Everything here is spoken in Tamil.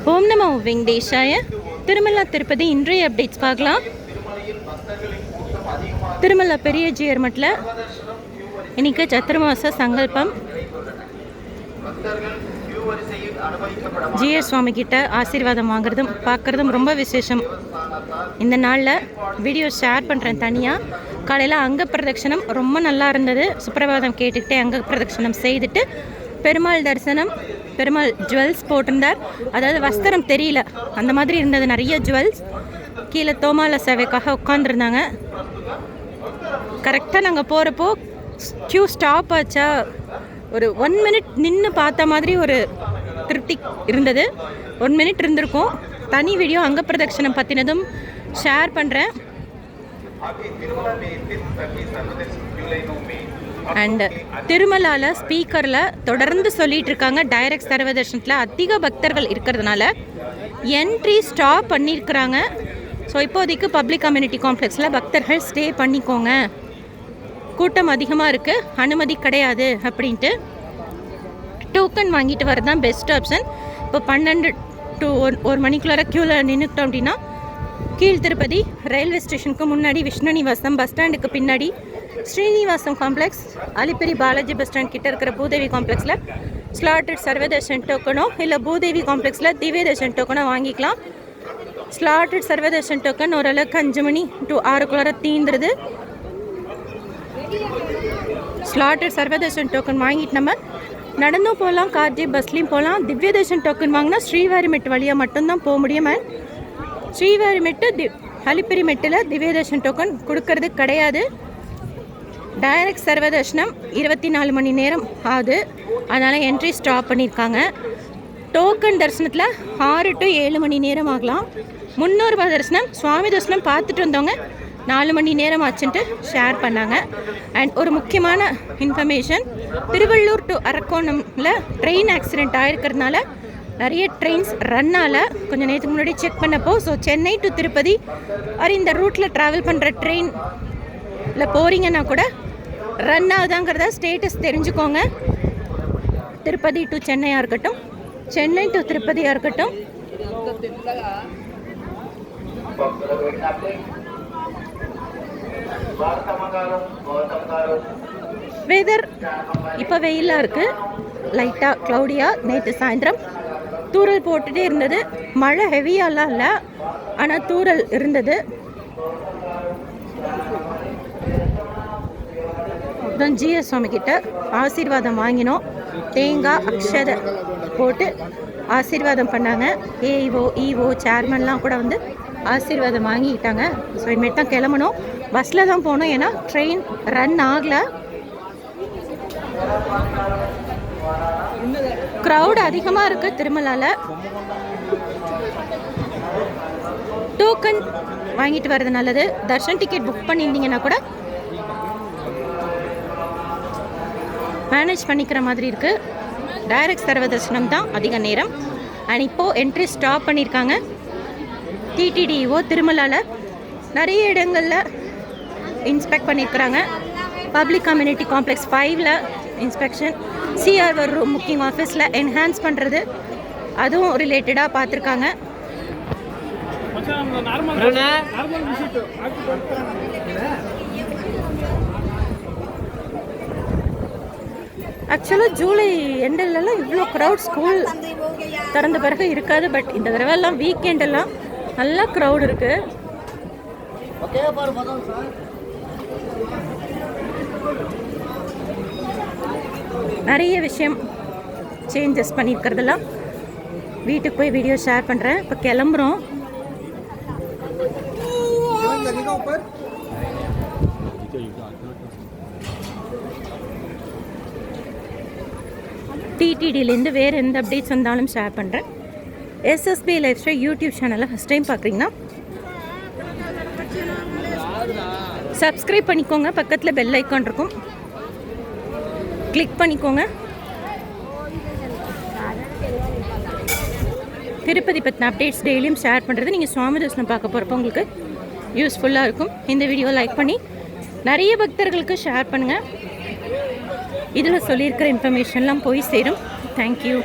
ஓம் நமோ வெங்கடேஷாய. திருமலா திருப்பதி இன்றைய அப்டேட்ஸ் பார்க்கலாம். திருமலா பெரிய ஜியர் மட்டில் இன்னைக்கு சத்துர்மாச சங்கல்பம். ஜியர் சுவாமி கிட்ட ஆசீர்வாதம் வாங்குறதும் பார்க்குறதும் ரொம்ப விசேஷம். இந்த நாளில் வீடியோ ஷேர் பண்ணுறேன் தனியாக. காலையில் அங்க பிரதட்சணம் ரொம்ப நல்லா இருந்தது. சுப்பிரபாதம் கேட்டுக்கிட்டே அங்க பிரதட்சணம் செய்துட்டு பெருமாள் தரிசனம். பெருமாள் ஜுவல்ஸ் போட்டிருந்தார், அதாவது வஸ்திரம் தெரியல அந்த மாதிரி இருந்தது, நிறைய ஜுவல்ஸ். கீழே தோமால சேவைக்காக உட்காந்துருந்தாங்க. கரெக்டாக நாங்கள் போகிறப்போ க்யூ ஸ்டாப் ஆச்சா, ஒரு 1 மினிட் நின்று பார்த்த மாதிரி ஒரு திருப்தி இருந்தது. 1 மினிட் இருந்திருக்கும். தனி வீடியோ அங்க பிரதட்சணம் பற்றினதும் ஷேர் பண்ணுறேன். அண்ட் திருமலால ஸ்பீக்கரில் தொடர்ந்து சொல்லிட்டு இருக்காங்க, டைரக்ட் சர்வ தர்ஷனத்தில் அதிக பக்தர்கள் இருக்கிறதுனால என்ட்ரி ஸ்டாப் பண்ணியிருக்கிறாங்க. ஸோ இப்போதைக்கு பப்ளிக் கம்யூனிட்டி காம்ப்ளெக்ஸில் பக்தர்கள் ஸ்டே பண்ணிக்கோங்க, கூட்டம் அதிகமாக இருக்குது, அனுமதி கிடையாது அப்படின்ட்டு. டோக்கன் வாங்கிட்டு வரது தான் பெஸ்ட் ஆப்ஷன். இப்போ 12 to 1 மணிக்குள்ளார க்யூவில் நின்றுக்கிட்டோம் அப்படின்னா கீழ் திருப்பதி ரயில்வே ஸ்டேஷனுக்கு முன்னாடி விஷ்ணுநிவாசம் பஸ் ஸ்டாண்டுக்கு பின்னாடி Srinivasam complex, Alipiri Balaji bus stand கிட்ட இருக்கிற பூதேவி காம்ப்ளெக்ஸில் ஸ்லாட்டட் சர்வதர்ஷன் டோக்கனோ இல்லை பூதேவி காம்ப்ளெக்ஸில் திவ்ய தர்ஷன் டோக்கனோ வாங்கிக்கலாம். ஸ்லாட்டட் சர்வதர்ஷன் டோக்கன் ஓரளவுக்கு 5 மணி to 6 தீந்துருது. ஸ்லாட்டட் சர்வதர்ஷன் டோக்கன் வாங்கிட்டு நம்ம நடந்தும் போகலாம், கார்ஜி பஸ்லேயும் போகலாம். திவ்ய தர்ஷன் டோக்கன் வாங்கினா ஸ்ரீவாரிமெட்டு வழியாக மட்டும்தான் போக முடியும். அண்ட் ஸ்ரீவாரிமெட்டு அலிப்பிரி மெட்டில் திவ்ய தர்ஷன் டோக்கன் கொடுக்கறது கிடையாது. டைரக்ட் சர்வ தர்ஷனம் 24 மணி நேரம் ஆகுது, அதனால் என்ட்ரி ஸ்டாப் பண்ணியிருக்காங்க. டோக்கன் தரிசனத்தில் 6 to 7 மணி நேரம் ஆகலாம். 300 தரிசனம் சுவாமி தரிசனம் பார்த்துட்டு வந்தவங்க 4 மணி நேரம் ஆச்சுன்ட்டு ஷேர் பண்ணாங்க. அண்ட் ஒரு முக்கியமான இன்ஃபர்மேஷன், திருவள்ளூர் டு அரக்கோணமில் ட்ரெயின் ஆக்சிடெண்ட் ஆகிருக்கிறதுனால நிறைய ட்ரெயின்ஸ் ரன்னால் கொஞ்சம் நேரத்துக்கு முன்னாடி செக் பண்ணப்போ, ஸோ சென்னை டு திருப்பதி அது இந்த ரூட்டில் ட்ராவல் பண்ணுற ட்ரெயினில் போகிறீங்கன்னா கூட ரன் ஆகுதாங்கிறத ஸ்டேட்டஸ் தெரிஞ்சுக்கோங்க. திருப்பதி டு சென்னையாக இருக்கட்டும், சென்னை டு திருப்பதியாக இருக்கட்டும். வெதர் இப்போ வெயிலாக இருக்குது, லைட்டாக க்ளவுடியாக. நேற்று சாயந்தரம் தூறல் போட்டுகிட்டே இருந்தது, மழை ஹெவியாலாம் இல்லை, ஆனால் தூறல் இருந்தது. அப்புறம் ஜிஎஸ் சுவாமி கிட்ட ஆசீர்வாதம் வாங்கினோம். தேங்காய் அக்ஷதை போட்டு ஆசீர்வாதம் பண்ணாங்க. ஏஇஓ இஓ சேர்மன்லாம் கூட வந்து ஆசீர்வாதம் வாங்கிக்கிட்டாங்க. ஸோ இனிமேட்டு தான் கிளம்பணும். பஸ்ஸில் தான் போகணும், ஏன்னா ட்ரெயின் ரன் ஆகலை. க்ரௌட் அதிகமாக இருக்குது திருமலாவில். டோக்கன் வாங்கிட்டு வர்றது நல்லது. தர்ஷன் டிக்கெட் புக் பண்ணியிருந்தீங்கன்னா கூட மேனேஜ் பண்ணிக்கிற மாதிரி இருக்குது. டைரக்ட் சர்வ தர்ஷனம் தான் அதிக நேரம். அண்ட் இப்போது என்ட்ரி ஸ்டாப் பண்ணியிருக்காங்க. டிடிடிஓ திருமலாவில் நிறைய இடங்களில் இன்ஸ்பெக்ட் பண்ணியிருக்கிறாங்க. பப்ளிக் கம்யூனிட்டி காம்ப்ளெக்ஸ் 5ல் இன்ஸ்பெக்ஷன், சிஆர்வர் ரூம் புக்கிங் ஆஃபீஸில் என்ஹான்ஸ் பண்ணுறது, அதுவும் ரிலேட்டடாக பார்த்துருக்காங்க. ஆக்சுவலாக ஜூலை எண்டெல்லாம் இவ்வளோ க்ரௌட் ஸ்கூல் திறந்த பிறகு இருக்காது, பட் இந்த தடவைலாம் வீக்கெண்டெல்லாம் நல்லா க்ரௌட் இருக்குது. நிறைய விஷயம் சேஞ்சஸ் பண்ணியிருக்கிறதெல்லாம் வீட்டுக்கு போய் வீடியோ ஷேர் பண்ணுறேன். இப்போ கிளம்புறோம். டிடிடிலேருந்து வேறு எந்த அப்டேட்ஸ் வந்தாலும் ஷேர் பண்ணுறேன். எஸ்எஸ்பி லைஃப் ஸ்டைல் யூடியூப் சேனலை ஃபஸ்ட் டைம் பார்க்குறீங்கன்னா சப்ஸ்கிரைப் பண்ணிக்கோங்க. பக்கத்தில் பெல் ஐக்கான் இருக்கும், கிளிக் பண்ணிக்கோங்க. திருப்பதி பற்றின அப்டேட்ஸ் டெய்லியும் ஷேர் பண்ணுறது நீங்கள் சுவாமி தரிசனம் பார்க்க போகிறப்போ உங்களுக்கு யூஸ்ஃபுல்லாக இருக்கும். இந்த வீடியோ லைக் பண்ணி நிறைய பக்தர்களுக்கு ஷேர் பண்ணுங்கள். இதில் சொல்லியிருக்கிற இன்ஃபர்மேஷன்லாம் போய் சேரும். தேங்க்யூ.